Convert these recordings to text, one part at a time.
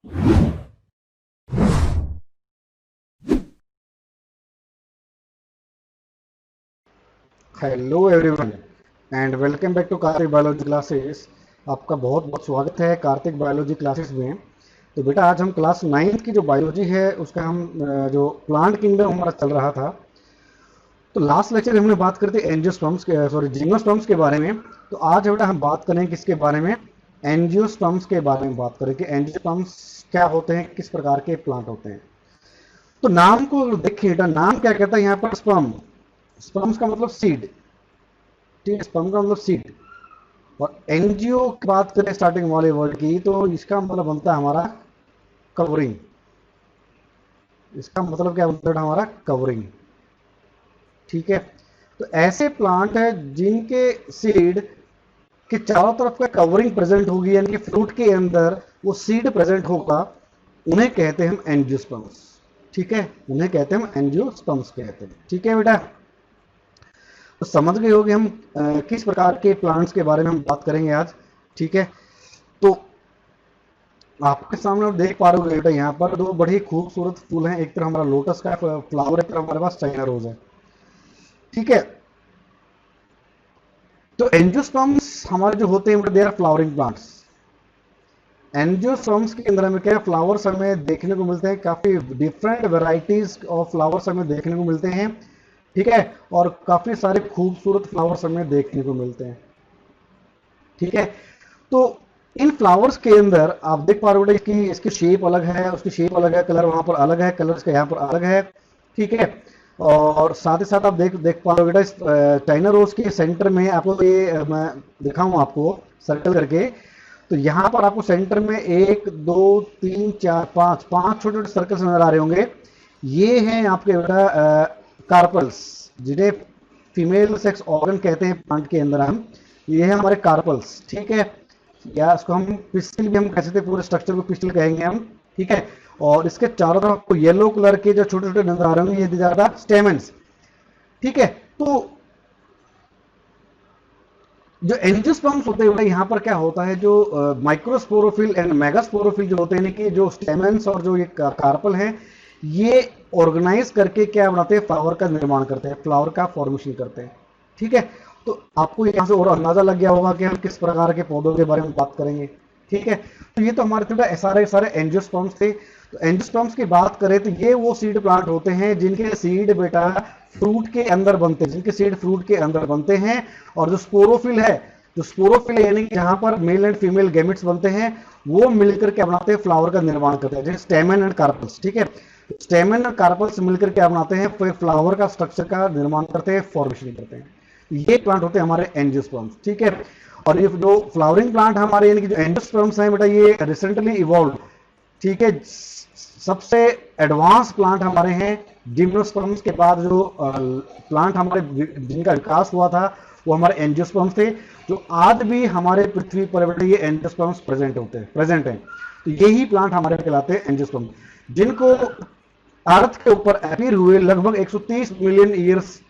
Hello everyone and welcome back to Kartik biology classes. आपका बहुत बहुत स्वागत है कार्तिक बायोलॉजी क्लासेस में। तो बेटा आज हम क्लास 9th की जो बायोलॉजी है उसका हम जो प्लांट किंगडम हमारा चल रहा था, तो लास्ट लेक्चर में हमने बात करी थी एंजियोस्पर्म्स के, सॉरी, जिम्नोस्पर्म्स के बारे में। तो आज बेटा हम बात करें किसके बारे में, एंजियोस्पर्म्स के बारे में बात करें कि एंजियोस्पर्म्स क्या होते हैं, किस प्रकार के प्लांट होते हैं। तो नाम को देखिए बेटा, नाम क्या कहता है यहाँ पर, स्पर्म। स्पर्म्स का मतलब सीड, ठीक है, स्पर्म का मतलब सीड। और एनजीओ की बात करें स्टार्टिंग वाले वर्ड की, तो इसका मतलब बनता है हमारा कवरिंग। इसका मतलब क्या बनता है हमारा, कवरिंग। ठीक है, तो ऐसे प्लांट है जिनके सीड के चारों तरफ का कवरिंग प्रेजेंट होगी, यानी कि फ्रूट के अंदर वो सीड प्रेजेंट होगा, उन्हें कहते हैं हम एंजियोस्पर्म्स। ठीक है, उन्हें कहते हैं हम एंजियोस्पर्म्स कहते हैं। ठीक है बेटा, तो समझ गए होगे हम किस प्रकार के प्लांट्स के बारे में हम बात करेंगे आज। ठीक है, तो आपके सामने आप देख पा रहे हो बेटा, यहाँ पर दो बड़ी खूबसूरत फूल हैं। एक तरफ हमारा लोटस का फ्लावर, एक तरफ हमारे पास चाइना रोज है। ठीक है, तो एंजियोस्पर्म्स हमारे जो होते हैं they are flowering plants. Angiosperms के अंदर हमें क्या फ्लावर्स हमें देखने को मिलते हैं, काफी डिफरेंट वेराइटीज ऑफ फ्लावर्स हमें देखने को मिलते हैं। ठीक है, और काफी सारे खूबसूरत फ्लावर्स हमें देखने को मिलते हैं। ठीक है, तो इन फ्लावर्स के अंदर आप देख पा रहे हो इसकी इसकी शेप अलग है, उसकी शेप अलग है, कलर वहां पर अलग है, कलर इसका यहाँ पर अलग है। ठीक है, और साथ ही साथ आप देख देख पा रहे हो बेटा, इस चाइना रोज के सेंटर में आपको ये मैं दिखाऊं आपको सर्कल करके। तो यहाँ पर आपको सेंटर में 1 2 3 4 5 पांच छोटे छोटे सर्कल्स नजर आ रहे होंगे। ये हैं आपके बेटा कार्पल्स, जिन्हें फीमेल सेक्स ऑर्गन कहते हैं प्लांट के अंदर हम। ये है हमारे कार्पल्स। ठीक है, या इसको हम पिस्टिल भी हम कह सकते हैं, पूरे स्ट्रक्चर को पिस्टिल कहेंगे हम। ठीक है, और इसके चारों तरफ आपको येलो कलर के जो छोटे छोटे नजर आ रहे होंगे, ये ज्यादा स्टेमेंस। ठीक है, तो जो एंजियोस्पर्म्स होते हैं यहाँ पर क्या होता है, जो माइक्रोस्पोरोफिल एंड मेगास्पोरोफिल जो होते हैं कि जो स्टेमेंस और जो ये कार्पल है, ये ऑर्गेनाइज करके क्या बनाते हैं, फ्लावर का निर्माण करते हैं, फ्लावर का फॉर्मेशन करते हैं। ठीक है, तो आपको यहाँ से और अंदाजा लग गया होगा कि हम किस प्रकार के पौधों के बारे में बात करेंगे। ठीक है, तो ये तो हमारे थोड़ा सारे सारे एंजियोस्पर्म्स थे। तो एंजियोस्पर्म्स की बात करें तो ये वो सीड प्लांट होते हैं जिनके सीड बेटा फ्रूट के अंदर बनते हैं, जिनके सीड फ्रूट के अंदर बनते हैं। और जो स्पोरोफिल है, जो स्पोरोफिल यानी कि जहां पर मेल एंड फीमेल गैमेट्स बनते हैं, वो मिलकर क्या बनाते हैं, फ्लावर का निर्माण करते हैं, जैसे स्टेमन एंड कार्पल्स। ठीक है, स्टेमन और कार्पल्स मिलकर क्या बनाते हैं, फ्लावर का स्ट्रक्चर का निर्माण करते हैं, फॉर्मेशन करते हैं। ये प्लांट होते हैं हमारे एंजियोस्पर्म्स। ठीक है, और ये जो फ्लावरिंग प्लांट हमारे यानी कि जो एंजियोस्पर्म्स हैं बेटा, ये रिसेंटली इवॉल्व। ठीक है, सबसे एडवांस प्लांट हमारे हैं जिम्नोस्पर्म्स के बाद। जो प्लांट हमारे जिनका विकास हुआ था वो हमारे एंजियोस्पर्म्स थे, जो आज भी हमारे पृथ्वी पर बेटा ये एंजियोस्पर्म्स प्रेजेंट हैं। तो यही प्लांट हमारे कहलाते हैं एंजियोस्पर्म, जिनको अर्थ के ऊपर अपीयर हुए लगभग 130 मिलियन ईयर्स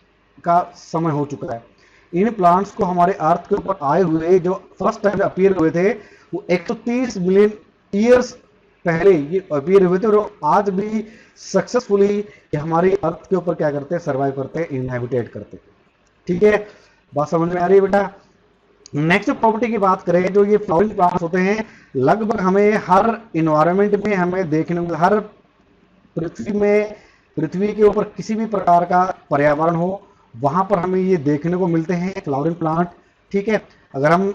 का समय हो चुका है। इन प्लांट्स को हमारे अर्थ के ऊपर आए हुए जो फर्स्ट टाइम अपीयर हुए थे, वो 130 मिलियन ईयर्स पहले ये अपीयर हुए थे, और आज भी सक्सेसफुली हमारी अर्थ के ऊपर क्या करते हैं, सर्वाइव करते हैं, इनहैबिटेट करते हैं। ठीक है, बात समझ में आ रही है बेटा। नेक्स्ट प्रॉपर्टी की बात करें, जो ये फ्लावरिंग प्लांट्स होते हैं, लगभग हमें हर इन्वायरमेंट में हमें देखने को, हर पृथ्वी के ऊपर किसी भी प्रकार का पर्यावरण हो, वहां पर हमें ये देखने को मिलते हैं फ्लावरिंग प्लांट। ठीक है, अगर हम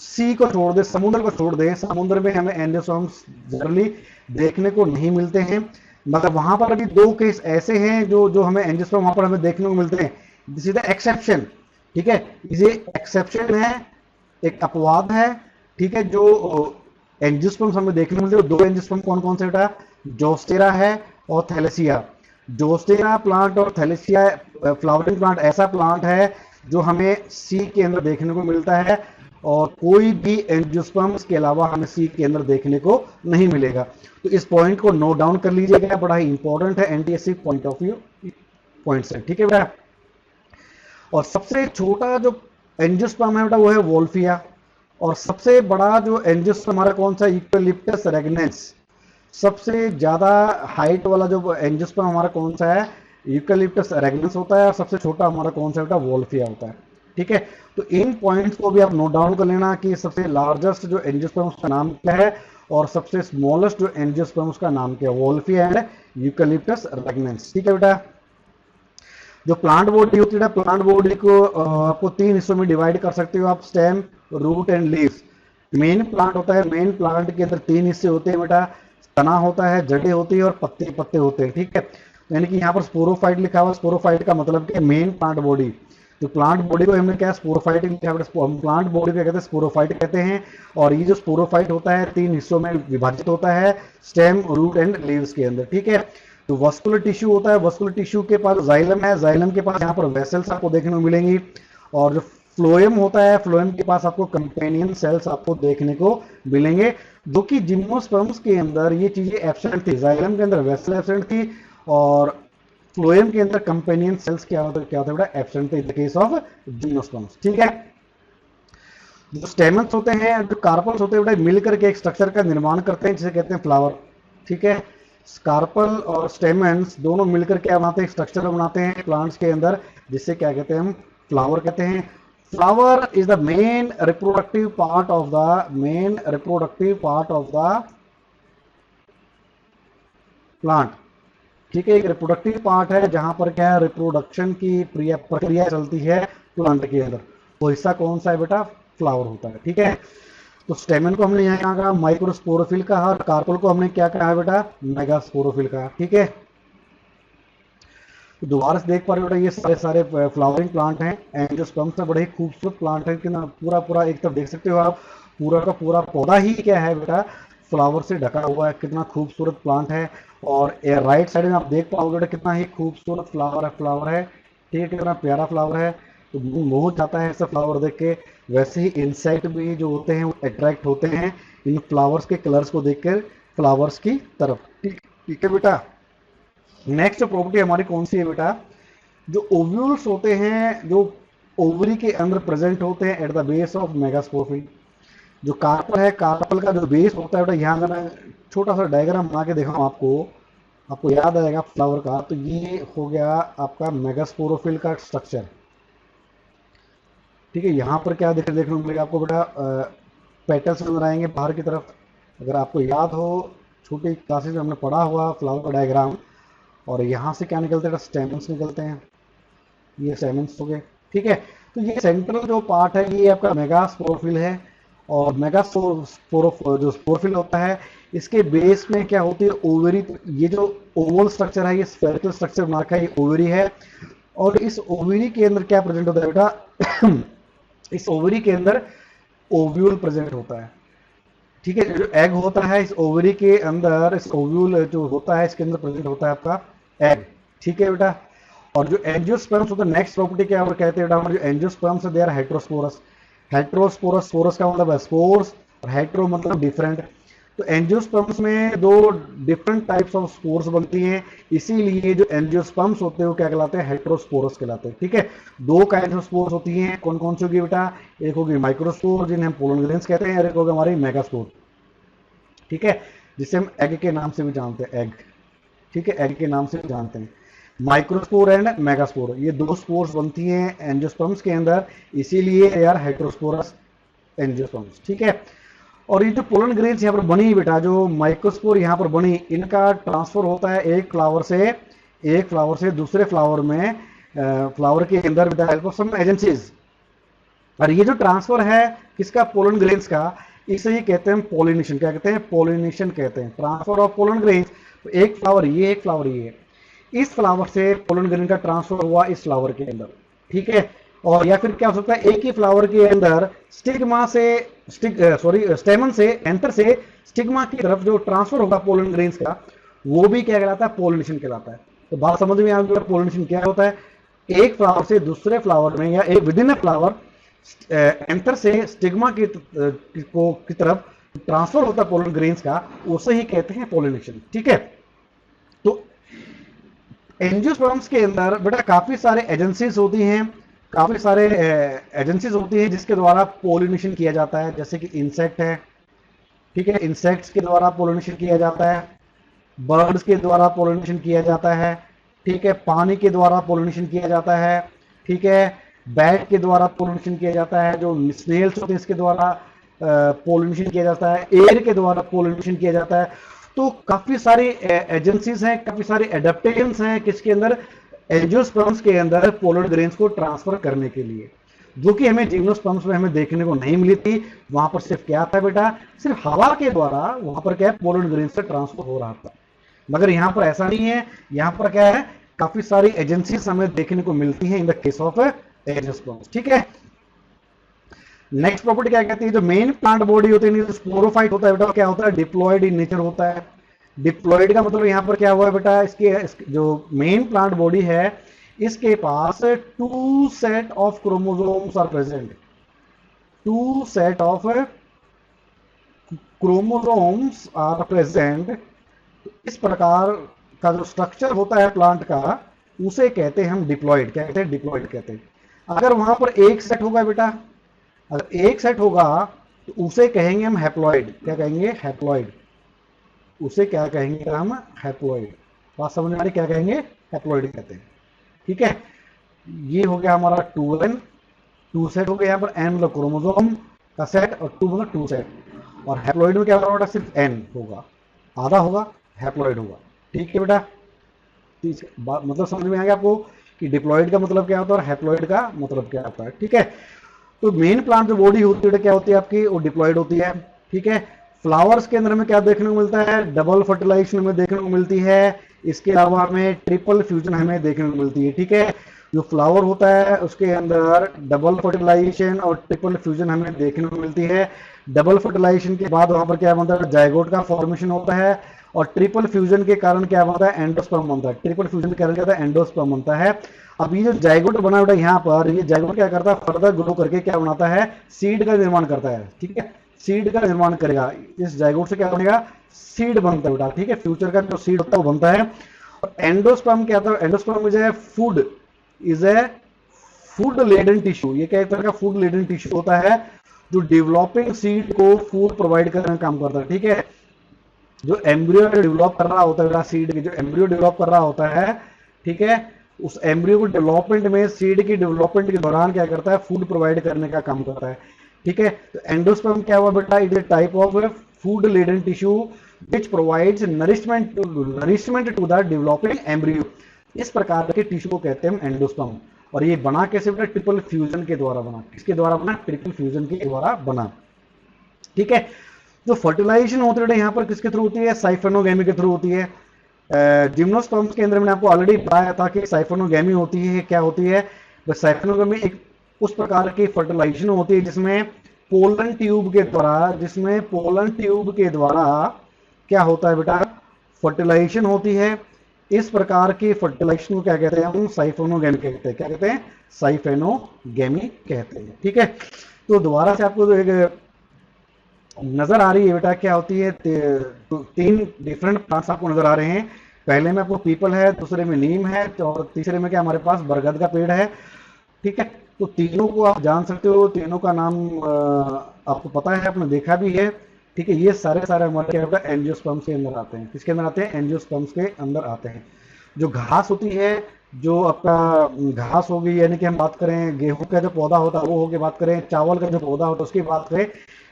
सी को छोड़ दें, समुद्र को छोड़ दें, समुद्र में हमें एंजियोस्पर्म्स जनरली देखने को नहीं मिलते हैं, मगर वहां पर अभी दो केस ऐसे हैं जो जो हमें एंजियोस्पर्म वहां पर हमें देखने को मिलते हैं। This is the exception. ठीक है, ये एक्सेप्शन है, एक अपवाद है। ठीक है, जो एंजियोस्पर्म्स हमें देखने को मिलते हैं, दो एंजियोस्पर्म कौन कौन से बेटा, जोस्टेरा है और थैलेसिया। जोस्टेरा प्लांट और थैलेसिया फ्लावरिंग प्लांट ऐसा प्लांट है जो हमें सी के अंदर देखने को मिलता है, और कोई भी एंजियोस्पर्म्स के अलावा हमें सी के अंदर देखने को नहीं मिलेगा। तो इस पॉइंट को नोट डाउन कर लीजिएगा, बड़ा ही इंपॉर्टेंट है NTSC point of view points है। ठीक है बेटा, और सबसे छोटा जो एंजियोस्पर्म है बेटा वो है वोल्फिया, और सबसे बड़ा जो एंजियोस्पर्म हमारा कौन सा, यूकेलिप्टस रेगनेंस। सबसे ज्यादा हाइट वाला जो एंजियोस्पर्म हमारा कौन सा है, यूकेलिप्टस रेगनेंस होता है, और सबसे छोटा हमारा कौन सा होता है, वोल्फिया होता है। ठीक है, तो इन पॉइंट्स को भी आप नोट डाउन कर लेना कि सबसे लार्जेस्ट जो एंजियोस्पर्म उसका नाम क्या है, और सबसे स्मॉलेस्ट जो एंजियोस्पर्म उसका नाम क्या है, वोल्फिया एंड यूकेलिप्टस रेगनेंस। ठीक है बेटा, जो प्लांट बॉडी होती है, प्लांट बॉडी को आपको 3 हिस्सों में डिवाइड कर सकते हो आप, stem, root and leaves. Main plant होता है, मेन प्लांट के अंदर 3 हिस्से होते हैं बेटा, तना होता है, जड़ें होती है, और पत्ते पत्ते होते हैं। ठीक है, यानी कि यहाँ पर स्पोरोफाइट लिखा हुआ, स्पोरोफाइट का मतलब क्या है, मेन प्लांट बॉडी। तो प्लांट बॉडी को हमने क्या स्पोरोफाइट लिखा है, प्लांट बॉडी को कहते हैं स्पोरोफाइट कहते हैं। और ये जो स्पोरोफाइट होता है 3 हिस्सों में विभाजित होता है, स्टेम, रूट एंड लीव्स के अंदर। ठीक है, तो वस्कुलर टिश्यू होता है, वस्कुलर टिश्यू के पास जाइलम है, जाइलम के पास यहाँ पर वेसल्स आपको देखने को मिलेंगी। और जो फ्लोएम होता है, फ्लोएम के पास आपको कंपेनियन सेल्स आपको देखने को मिलेंगे, जो कि जिम्नोस्पर्म्स के अंदर ये चीजें एब्सेंट थी। जाइलम के अंदर वेसल एब्सेंट थी, और फ्लोएम के अंदर कंपेनियन सेल्स क्या होता है बेटा, एब्सेंट थे in the case of gymnosperms. ठीक है, जो स्टेमन्स होते हैं, जो कार्पल्स होते हैं बेटा, मिलकर के एक स्ट्रक्चर का निर्माण करते हैं जिसे कहते हैं फ्लावर। ठीक है, स्कार्पल और स्टेमन्स दोनों मिलकर क्या बनाते हैं, स्ट्रक्चर बनाते हैं प्लांट्स के अंदर, जिससे क्या कहते हैं, हम फ्लावर कहते हैं। Flower is the main reproductive part of the plant. ठीक है, एक रिप्रोडक्टिव पार्ट है जहां पर क्या है, रिप्रोडक्शन की प्रक्रिया चलती है प्लांट के अंदर। वो हिस्सा कौन सा है बेटा, फ्लावर होता है। ठीक है, तो स्टेमन को हमने यहाँ कहा माइक्रोस्पोरोफिल का, और कार्पल को हमने क्या कहा बेटा, मेगास्पोरोफिल का। ठीक है, तो दोबारा से देख पा रहे हो बेटा, ये सारे सारे फ्लावरिंग प्लांट हैं, एंजियोस्पर्म से बड़े ही खूबसूरत प्लांट है कि ना, पूरा पूरा एक तरफ देख सकते हो आप, पूरा का पूरा पौधा ही क्या है बेटा, फ्लावर से ढका हुआ है। कितना खूबसूरत प्लांट है, और राइट साइड में आप देख पाओगे बेटा कितना ही खूबसूरत फ्लावर है। ठीक है, कितना प्यारा फ्लावर है, तो मोह जाता है ऐसा फ्लावर देख के। वैसे ही इंसेक्ट भी जो होते हैं वो अट्रैक्ट होते हैं इन फ्लावर्स के कलर्स को देखकर फ्लावर्स की तरफ। ठीक है बेटा, नेक्स्ट प्रॉपर्टी हमारी कौन सी है बेटा, जो ओव्यूल्स होते हैं, जो ओवरी के अंदर प्रेजेंट होते हैं at the base of megasporophyll. जो कार्पल है, कार्पल का जो बेस होता है बेटा, यहाँ अगर मैं छोटा सा डायग्राम बना के दिखाऊं आपको याद आएगा फ्लावर का, तो ये हो गया आपका मेगास्पोरोफिल का स्ट्रक्चर। ठीक है, यहाँ पर क्या देखने को मिलेगा आपको बेटा, पेटल्स नजर आएंगे बाहर की तरफ। अगर आपको याद हो, छोटी क्लासेस में हमने पढ़ा हुआ फ्लावर का डायग्राम, और यहाँ से क्या निकलते हैं, स्टेमन्स निकलते हैं, ये स्टेमन्स हो गए। ठीक है, तो ये सेंट्रल जो पार्ट है ये आपका मेगास्पोरोफिल है, और जो स्पोरोफिल होता है, इसके बेस में क्या होती है, ओवरी। ये जो ओवल स्ट्रक्चर है, ये स्फेरिकल स्ट्रक्चर बना रखा है, ये ओवरी है। और इस ओवरी के अंदर क्या प्रेजेंट होता है बेटा, इस ओवरी के अंदर ओव्यूल प्रेजेंट होता है। ठीक है, जो एग होता है इस ओवरी के अंदर, इस ओव्यूल जो होता है इसके अंदर प्रेजेंट होता है आपका एग। ठीक है बेटा, और जो एंजियोस्पर्म्स होता है, नेक्स्ट प्रॉपर्टी क्या और कहते हैं बेटा, जो एंजियोस्पर्म्स है दे आर हेटेरोस्पोरस। स्पोरस का मतलब है स्पोर्स, और हेटेरो मतलब डिफरेंट। तो एंजियोस्पर्म्स में 2 डिफरेंट टाइप्स ऑफ स्पोर्स बनती हैं, इसीलिए जो एंजियोस्पर्म्स होते हैं वो क्या कहलाते हैं, हेटेरोस्पोरस कहलाते हैं। ठीक है, 2 काइंड ऑफ स्पोर्स होती हैं, कौन कौन सी होगी बेटा, एक होगी माइक्रोस्पोर जिन्हें हम पोलन ग्रेन्स कहते हैं, और एक होगा हमारी मेगास्पोर। ठीक है, जिसे हम एग के नाम से भी जानते हैं, एग। ठीक है, एग के नाम से भी जानते हैं। माइक्रोस्पोर एंड मेगास्पोर, ये 2 स्पोर्स बनती हैं एंजियोस्पर्म्स के अंदर, इसीलिए यार हेटेरोस्पोरस एंजियोस्पर्म्स। ठीक है, और ये जो पोलन ग्रेन्स यहाँ पर बनी बेटा, जो माइक्रोस्पोर यहाँ पर बनी, इनका ट्रांसफर होता है एक फ्लावर से दूसरे फ्लावर में, फ्लावर के अंदर with the help of some agencies. और ये जो ट्रांसफर है किसका, पोलन ग्रेन्स का, इसे ही कहते हैं पॉलिनेशन। क्या कहते हैं, पॉलिनेशन कहते हैं, ट्रांसफर ऑफ पोलन ग्रेन्स। तो एक फ्लावर ये, एक फ्लावर ये, इस फ्लावर से पोलन ग्रेन का ट्रांसफर हुआ इस फ्लावर के अंदर। ठीक है, और या फिर क्या हो सकता है, एक ही फ्लावर के अंदर स्टेमन से, एंथर से स्टिग्मा की तरफ जो ट्रांसफर होगा पोलन ग्रेन्स का, वो भी क्या कहलाता है, पोलिनेशन कहलाता है। तो बात समझ में आ गई, पोलिनेशन क्या होता है, एक फ्लावर से दूसरे फ्लावर में, या एक with in a flower anther से स्टिग्मा की तरफ ट्रांसफर होता है पोलन ग्रेन्स का, उसे ही कहते हैं पोलिनेशन। ठीक है, तो एंजियोस्पर्म्स के अंदर बेटा काफी सारे एजेंसीज होती हैं, जिसके द्वारा पोलिनेशन किया जाता है, जैसे कि इंसेक्ट है। ठीक है, इंसेक्ट्स के द्वारा पोलिनेशन किया जाता है। बर्ड्स के द्वारा पोलिनेशन किया जाता है, ठीक है, पानी के द्वारा पोलिनेशन किया जाता है, ठीक है, बैट के द्वारा पोलिनेशन किया जाता है, जो स्नेल्स होते हैं इसके द्वारा पोलिनेशन किया जाता है, एयर के द्वारा पोलिनेशन किया जाता है। तो काफी सारी एजेंसीज हैं, काफी सारे एडेप्टेशंस हैं किसके अंदर, एंजियोस्पर्म्स के अंदर पोलन ग्रेन्स को ट्रांसफर करने के लिए, जो कि हमें जिम्नोस्पर्म्स में हमें देखने को नहीं मिली थी। वहां पर सिर्फ क्या था बेटा, सिर्फ हवा के द्वारा वहां पर क्या है, पोलन ग्रेन्स से ट्रांसफर हो रहा था। मगर यहां पर ऐसा नहीं है, यहां पर क्या है, काफी सारी एजेंसीज हमें देखने को मिलती हैं in the case of angiosperms, ठीक है। नेक्स्ट प्रॉपर्टी क्या कहती है, जो मेन प्लांट बॉडी होती है, स्पोरोफाइट होता है बेटा, क्या होता है, डिप्लॉयड इन नेचर होता है। डिप्लॉयड का मतलब यहां पर क्या हुआ है बेटा, इसके जो मेन प्लांट बॉडी है इसके पास 2 set of chromosomes are present, 2 set of chromosomes are present. इस प्रकार का जो स्ट्रक्चर होता है प्लांट का उसे कहते हैं हम डिप्लॉयड, क्या कहते हैं, डिप्लॉयड कहते हैं। अगर वहां पर एक सेट होगा बेटा, अगर एक सेट होगा तो उसे कहेंगे हम हैप्लॉइड, क्या कहेंगे, हैप्लॉइड, उसे क्या कहेंगे हम, हैप्लॉइड। बात समझ में आ रही, क्या कहेंगे, हैप्लॉइड कहते हैं, ठीक है। ये हो गया हमारा 2n, 2 सेट हो गया, यहाँ पर n मतलब क्रोमोसोम का सेट और 2 मतलब 2 सेट, और हैप्लॉइड में क्या होगा बेटा, सिर्फ n होगा, आधा होगा, हैप्लॉइड होगा, ठीक है बेटा। मतलब समझ में आ गया आपको कि डिप्लॉइड का मतलब क्या होता है और हैप्लॉइड का मतलब क्या होता है, ठीक है। तो मेन प्लांट जो बॉडी होती है क्या होती है आपकी, वो डिप्लॉइड होती है, ठीक है। फ्लावर्स के अंदर में क्या देखने को मिलता है, डबल फर्टिलाइजेशन हमें देखने को मिलती है, इसके अलावा हमें ट्रिपल फ्यूजन हमें देखने को मिलती है, ठीक है। जो फ्लावर होता है उसके अंदर डबल फर्टिलाइजेशन और ट्रिपल फ्यूजन हमें देखने को मिलती है। डबल फर्टिलाइजेशन के बाद वहां पर क्या बनता है, जाइगोट का फॉर्मेशन होता है, और ट्रिपल फ्यूजन के कारण क्या बनता है, एंडोस्पर्म बनता है। ट्रिपल फ्यूजन के कारण क्या होता है, एंडोस्पर्म बनता है। अब ये जो जाइगोट बना हुआ है यहाँ पर, ये जाइगोट क्या करता है, फर्दर ग्रो करके क्या बनाता है, सीड का निर्माण करता है, ठीक है, सीड का निर्माण करेगा। इस जाइगोट से क्या बनेगा, सीड बनता है बेटा, ठीक है, फ्यूचर का जो सीड होता है वो बनता है। और एंडोस्पर्म क्या होता है, endosperm is a food, is a food laden tissue. ये क्या एक तरह का फूड लेडन टिश्यू होता है जो डेवलपिंग सीड को फूड प्रोवाइड करने का काम करता है, ठीक है। जो एम्ब्रियो डेवलप कर रहा होता है सीड के, जो एम्ब्रियो डेवलप कर रहा होता है, ठीक है, उस एम्ब्रियो को डेवलपमेंट में, सीड की डेवलपमेंट के दौरान क्या करता है, फूड प्रोवाइड करने का काम करता है, ठीक है। तो एंडोस्पर्म क्या हुआ बेटा, it is a type of food laden tissue which provides nourishment to the developing embryo. इस प्रकार के टिश्यू को कहते हैं एंडोस्पर्म। और ये बना कैसे बेटा, ट्रिपल फ्यूजन के द्वारा बना, किसके द्वारा बना, ट्रिपल फ्यूजन के द्वारा बना, ठीक है। जो फर्टिलाइजेशन होती है यहाँ पर किसके थ्रू होती है, साइफेनोगेमी के थ्रू होती है। जिम्नोस्पर्म्स के अंदर मैंने आपको ऑलरेडी बताया था कि साइफेनोगेमी होती है, क्या होती है, बस साइफेनोगेमी एक उस प्रकार की फर्टिलाइजेशन होती है जिसमें पोलन ट्यूब के द्वारा, जिसमें पोलन ट्यूब के द्वारा क्या होता है बेटा, फर्टिलाइजेशन होती है। इस प्रकार की फर्टिलाइजेशन को क्या कहते हैं, हम साइफेनोगेमी कहते हैं, क्या कहते हैं, साइफेनोगेमी कहते हैं, ठीक है। तो दोबारा से आपको जो एक नजर आ रही है बेटा, क्या होती है, 3 डिफरेंट प्लांट्स आपको नजर आ रहे हैं। पहले में आपको पीपल है, दूसरे में नीम है, और तीसरे में क्या हमारे पास बरगद का पेड़ है, ठीक है। तो तीनों को आप जान सकते हो, तीनों का नाम आपको पता है, आपने देखा भी है, ठीक है। ये सारे हमारे क्या होता है, एंजियोस्पर्म्स के अंदर आते हैं, किसके अंदर आते हैं, एंजियोस्पर्म्स के अंदर आते हैं। जो घास होती है, जो आपका घास होगी, यानी कि हम बात करें गेहूं का जो पौधा होता है वो होगी, बात करें चावल का जो पौधा होता है उसकी बात करें,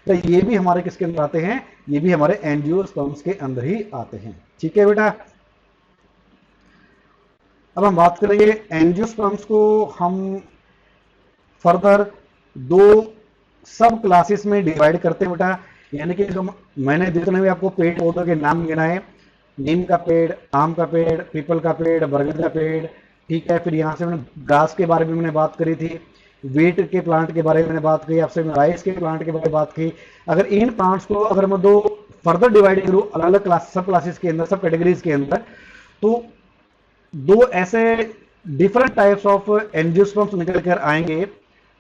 तो ये भी हमारे किसके अंदर आते हैं, ये भी हमारे एंजियोस्पर्म्स के अंदर ही आते हैं, ठीक है बेटा। अब हम बात करेंगे एंजियोस्पर्म्स को हम फर्दर 2 सब क्लासेस में डिवाइड करते हैं बेटा। यानी कि मैंने जितने भी आपको पेड़ पौधों के नाम गिनाए, नीम का पेड़, आम का पेड़, पीपल का पेड़, बरगद का पेड़, ठीक है। फिर यहाँ से मैंने ग्रास के बारे में मैंने बात करी थी, वीट के प्लांट के बारे में मैंने बात की, आपसे राइस के प्लांट के बारे में बात की। अगर इन प्लांट्स को अगर मैं 2 फर्दर डिवाइड करूँ अलग अलग क्लास, सब क्लासेस के अंदर, सब कैटेगरीज के अंदर, तो 2 ऐसे डिफरेंट टाइप्स ऑफ एंजियोस्पर्म्स निकल कर आएंगे,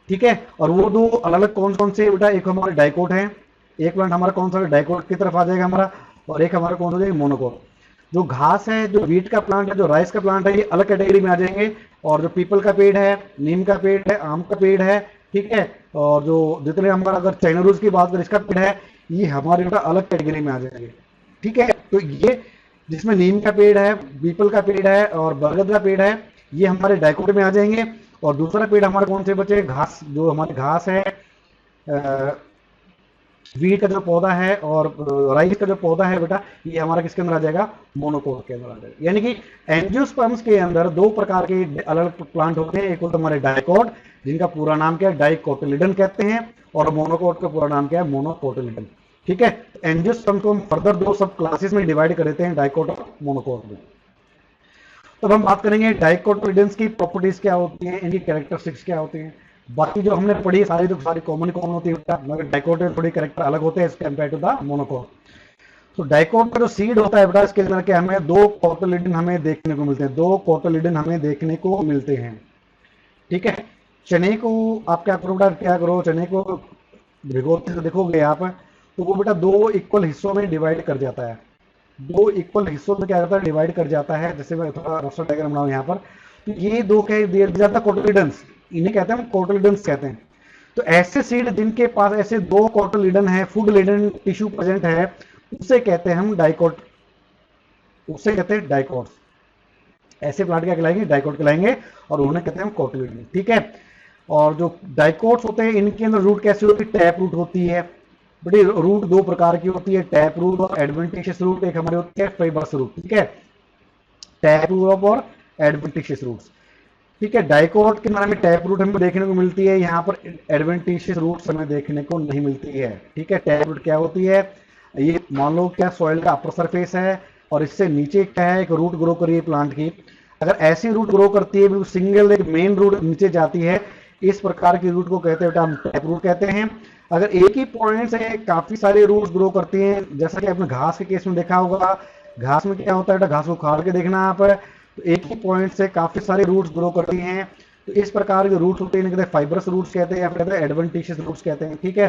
ठीक है। और वो 2 अलग अलग कौन से बेटा, एक हमारे डाइकोट है, एक प्लांट हमारा कौन सा डाइकोट की तरफ आ जाएगा हमारा, और एक हमारा कौन सा जाएगा, मोनोकोट। जो घास है, जो वीट का प्लांट है, जो राइस का प्लांट है, ये अलग कैटेगरी में आ जाएंगे। और जो पीपल का पेड़ है, नीम का पेड़ है, आम का पेड़ है, ठीक है, और जो जितने हमारा अगर चाइना रोज की बात करें, इसका पेड़ है, ये हमारे बेटा अलग कैटेगरी में आ जाएंगे, ठीक है। तो ये जिसमें नीम का पेड़ है, पीपल का पेड़ है और बरगद का पेड़ है, ये हमारे डाइकोट में आ जाएंगे। और दूसरा पेड़ हमारे कौन से बचे, घास, जो हमारे घास है, वीट का जो पौधा है और राइस का जो पौधा है बेटा, ये हमारा किसके अंदर आ जाएगा, मोनोकोट के अंदर आ जाएगा। यानी कि एंजियोस्पर्म्स के अंदर दो प्रकार के अलग प्लांट होते हैं, एक होता है हमारे डाइकोट, जिनका पूरा नाम क्या है, डाइकोटिलिडन कहते हैं, और मोनोकोट का पूरा नाम क्या है, मोनोकोटिलिडन। ठीक है, एंजियोस्पर्म को हम फर्दर दो सब क्लासेस में डिवाइड कर देते हैं, डाइकोट और मोनोकोट में। तो अब हम बात करेंगे डाइकोटिलिडन्स की प्रॉपर्टीज क्या होती हैं, इनकी कैरेक्टरिस्टिक्स क्या होती हैं। बाकी जो हमने पढ़ी सारी तो सारी कॉमन होती है, मगर डाइकोट में थोड़ी कैरेक्टर अलग होते हैं कंपेयर टू द मोनोकोट। तो डाइकोट का जो सीड होता है बेटा, इसके अंदर क्या हमें दो कोटिलिडन हमें देखने को मिलते हैं, दो कोटिलिडन हमें देखने को मिलते हैं। ठीक है, चने को आप क्या करो बेटा, क्या करो, चने को भिगोते तो देखोगे आप, तो वो बेटा दो इक्वल हिस्सों में डिवाइड कर जाता है, दो इक्वल हिस्सों में क्या करता है, डिवाइड कर जाता है। जैसे मैं थोड़ा रोस्टर डायग्राम बनाऊं यहाँ पर, तो ये दो क्या दिया जाता है, कोटिलिडन्स, इन्हें कहते हैं हम कोटिलिडन्स कहते हैं। तो ऐसे सीड जिनके पास ऐसे दो कोटिलिडन है, फूड लिडन टिश्यू प्रेजेंट है, उसे कहते हैं हम डाइकोट, उसे कहते हैं डाइकोट्स। ऐसे प्लांट क्या कहलाएंगे, डाइकोट कहलाएंगे, और उन्हें कहते हैं हम कोटिलिडन। ठीक है, और जो डाइकोट्स होते हैं इनके अंदर रूट कैसी होती है, टैप रूट होती है। बड़ी रूट दो प्रकार की होती है, टैप रूट और एडवेंटिशियस रूट। एक हमारे होती है फाइबरस रूट। ठीक है, टैप रूट और एडवेंटिशियस रूट्स। ठीक है, डाइकोट के अंदर हमें टैप रूट हमें देखने को मिलती है, यहाँ पर एडवेंटिशियस रूट्स हमें देखने को नहीं मिलती है। ठीक है, टैप रूट क्या होती है, ये मान लो क्या सॉइल का अपर सरफेस है और इससे नीचे क्या है, एक रूट ग्रो कर रही है प्लांट की। अगर ऐसी रूट ग्रो करती है, सिंगल एक मेन रूट नीचे जाती है, इस प्रकार की रूट को कहते हैं बेटा हम टैप रूट कहते हैं। अगर एक ही पॉइंट से काफी सारे रूट्स ग्रो करती हैं, जैसा कि आपने घास के केस में देखा होगा, घास में क्या होता है बेटा, घास को उखाड़ के देखना आप, तो एक ही पॉइंट से काफी सारे रूट्स ग्रो करती हैं। तो इस प्रकार के रूट्स होते हैं, कहते हैं फाइबरस रूट्स कहते हैं, या फिर कहते हैं एडवेंटिशियस रूट्स कहते हैं। ठीक है,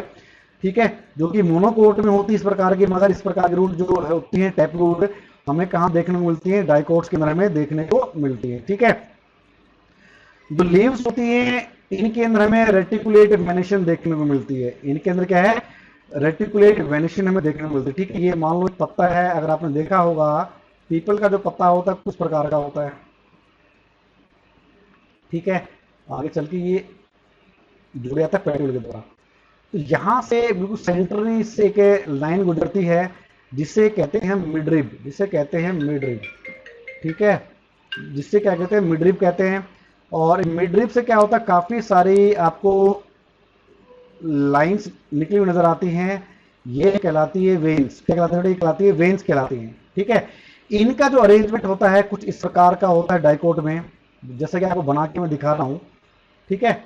ठीक है, जो कि मोनोकोट में होती है इस प्रकार की, मगर इस प्रकार की रूट जो होती है टैप रूट हमें कहाँ देखने को मिलती है, डाइकोट्स के अंदर हमें देखने को मिलती है। ठीक है, जो लीव्स होती हैं इनके अंदर हमें रेटिकुलेट वेनिशन देखने को मिलती है, इनके अंदर क्या है, रेटिकुलेट वेनिशन हमें देखने को मिलती है। ठीक है, ये मान लो पत्ता है, अगर आपने देखा होगा पीपल का जो पत्ता होता है कुछ प्रकार का होता है। ठीक है, आगे चल के ये जुड़ जाता है पेट्यूल के द्वारा। तो यहां से बिल्कुल सेंट्रली से एक लाइन गुजरती है जिसे कहते हैं मिडरिब, जिसे कहते हैं मिडरिब। ठीक है, जिससे क्या कहते हैं, मिडरिब कहते हैं। और मिडरिब से क्या होता है, काफी सारी आपको लाइंस निकली हुई नजर आती हैं, ये कहलाती है वेन्स। क्या कहलाती है, ये कहलाती है वेन्स कहलाती हैं। ठीक है, इनका जो अरेंजमेंट होता है कुछ इस प्रकार का होता है डाइकोट में, जैसे कि आपको बना के मैं दिखा रहा हूं। ठीक है,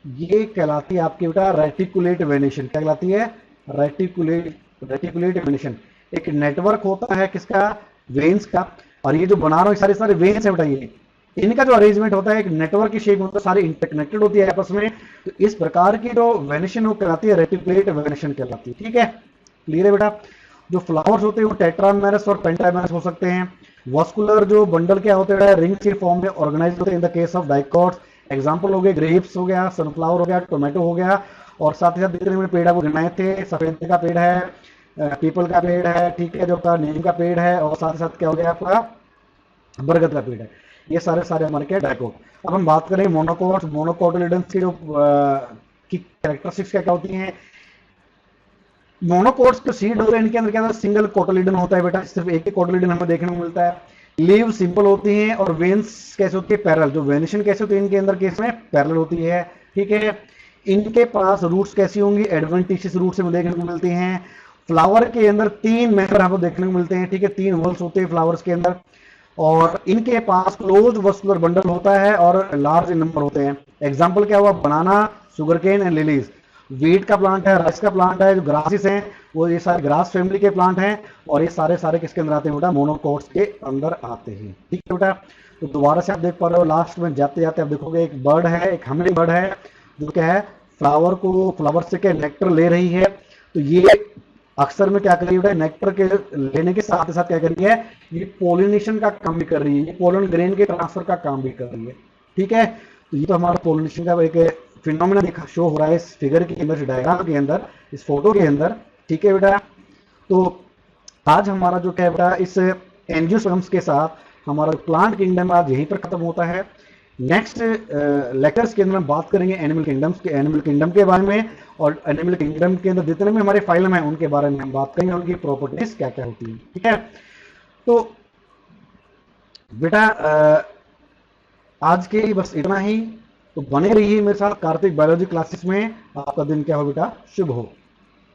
ये कहलाती है आपकी बेटा रेटिकुलेट वेनिशन। क्या कहलाती है, रेटिकुलेट वेनिशन। एक नेटवर्क होता है किसका, वेन्स का, और ये जो बना रहा हूं सारे सारे वेन्स है बेटा, ये इनका जो अरेंजमेंट होता है एक नेटवर्क की शेप होता है, सारे इंटरकनेक्टेड होती है आपस में। तो इस प्रकार की जो वेनिशन वो कहलाती है रेटिकुलेट वेनिशन कहलाती है। ठीक है, क्लियर है बेटा। जो फ्लावर्स होते हैं वो टेट्रामेरस और पेंटामेरस हो सकते हैं। वस्कुलर जो बंडल क्या होते हैं, रिंग के फॉर्म में ऑर्गेनाइज होते हैं in the case of dicots. Example हो गए ग्रेप्स हो गया, सनफ्लावर हो गया, टोमेटो हो गया, और साथ ही साथ जितने मैंने पेड़ आपको गिनाए थे, सफेद का पेड़ है, पीपल का पेड़ है, ठीक है, जो का नीम का पेड़ है, और साथ ही साथ क्या हो गया आपका बरगद का पेड़ है। ये सारे सारे हमारे क्या डाइकोट। अब हम बात करें मोनोकोट्स, मोनोकोटिलिडन्स की जो की कैरेक्टरिस्टिक्स क्या क्या होती हैं। मोनोकोट्स के सीड होते हैं, इनके अंदर क्या होता है, सिंगल कोटिलिडन होता है बेटा, सिर्फ एक ही कोटिलिडन हमें देखने को मिलता है। लीव सिंपल होती हैं, और वेन्स कैसे होती है, पैरेलल। जो वेनिशन कैसे होती है इनके अंदर केस में, पैरेलल होती है। ठीक है, इनके पास रूट्स कैसी होंगी, एडवेंटिशियस रूट्स हमें देखने को मिलती हैं। फ्लावर के अंदर तीन मेंबर हमको देखने को मिलते हैं। ठीक है, तीन वॉल्स होते हैं फ्लावर्स के अंदर, और इनके पास क्लोज वस्कुलर बंडल होता है और लार्ज नंबर होते हैं। एग्जाम्पल क्या हुआ, बनाना, सुगरकेन एंड लिलीज। वीट का प्लांट है, राइस का प्लांट है, जो ग्रासिस हैं वो ये सारे ग्रास फैमिली के प्लांट हैं, और ये सारे सारे किसके अंदर आते हैं बेटा, मोनोकोट्स के अंदर आते हैं। ठीक है बेटा, तो दोबारा से आप देख पा रहे हो, लास्ट में जाते जाते आप देखोगे एक बर्ड है, एक हमिंग बर्ड है, जो क्या है फ्लावर से क्या नेक्टर ले रही है। तो ये अक्सर में क्या कर रही है, नेक्टर के लेने के साथ साथ क्या कर रही है, ये पोलिनेशन का काम भी कर रही है, ये पोलन ग्रेन के ट्रांसफर का काम भी कर रही है। ठीक है, तो ये तो हमारा पोलिनेशन का एक फिनोमेना दिखा शो हो रहा है इस फिगर के अंदर, डायग्राम के अंदर, इस फोटो के अंदर। ठीक है बेटा, तो आज हमारा जो क्या बेटा, इस एंजियोस्पर्म्स के साथ हमारा प्लांट किंगडम आज यहीं पर खत्म होता है। नेक्स्ट लेक्चर्स के अंदर हम बात करेंगे एनिमल किंगडम के बारे में, और एनिमल किंगडम के अंदर जितने भी हमारे फाइलम हैं उनके बारे में हम बात करेंगे, उनकी प्रॉपर्टीज क्या क्या होती है। ठीक है, तो बेटा आज के लिए बस इतना ही। तो बने रहिए मेरे साथ कार्तिक बायोलॉजी क्लासेस में। आपका दिन क्या हो बेटा, शुभ हो।